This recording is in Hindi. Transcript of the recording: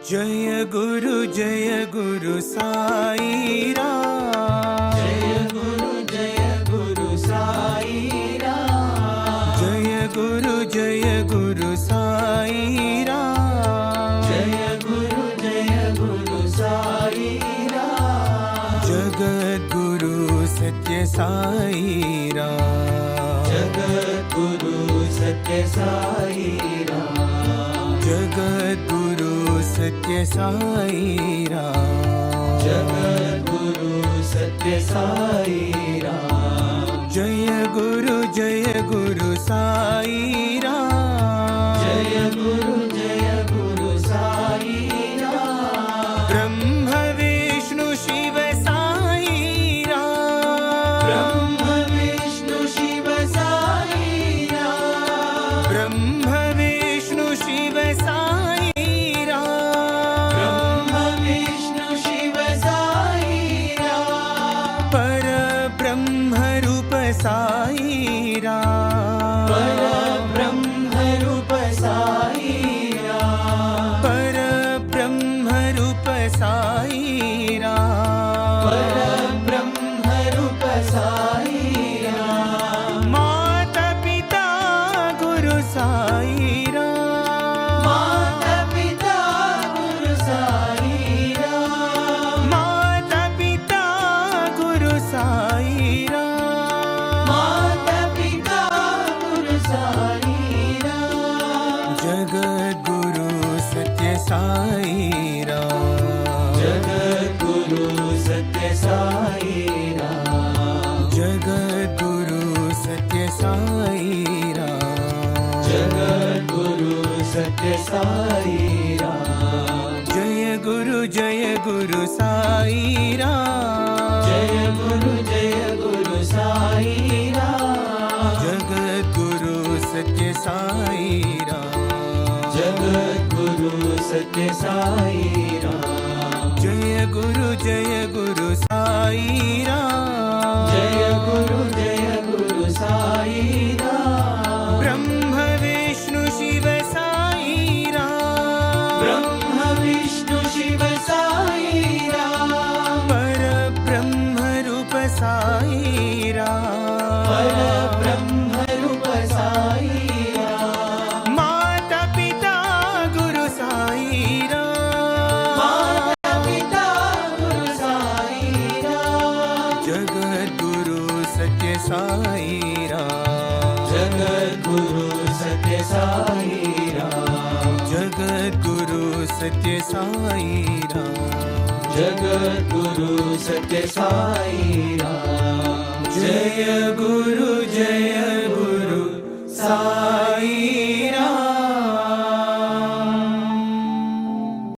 जय गुरु साई राम। जय गुरु साई राम। जय गुरु साई राम। जय गुरु साई राम। जगत गुरु सत्य साई राम। जगत गुरु सत्य साई राम। जगत गुरु सत्य साई राम। जगत गुरु सत्य साई राम। जय गुरु साई राम। जय गुरु साई राम। ब्रह्म विष्णु शिव साई राम। ब्रह्म विष्णु शिव साई राम। ब्रह्म विष्णु शिव साई राम। ब्रह्म विष्णु शिव साई राम। पर ब्रह्म रूप साई राम। पर ब्रह्म रूप साई राम। पर ब्रह्म रूप साई राम। पर ब्रह्म रूप साई राम। माता पिता गुरु साई राम। माता पिता गुरु साई राम। माता पिता गुरु साई राम। माता पिता गुरु साई राम। जगत गुरु सत्य साई राम। जगत गुरु सत्य साई राम। जगत गुरु सत्य साई राम। जगत गुरु सत्य साई राम। जय गुरु साई राम। जय गुरु साई राम। जगत गुरु सत्य साई राम। जगत गुरु सत्य साई राम। जय गुरु साई राम। जय गुरु साई राम। ब्रह्म विष्णु शिव साई राम। ब्रह्म विष्णु शिव साई राम। पर ब्रह्म रूप साई राम। पर ब्रह्म रूप साई राम। माता पिता गुरु साई राम। माता पिता गुरु साई राम। जगत गुरु सत्य साई राम। जगत गुरु सत्य साई राम। जगत गुरु सत्य साई राम। जगत गुरु सत्य साई राम। जय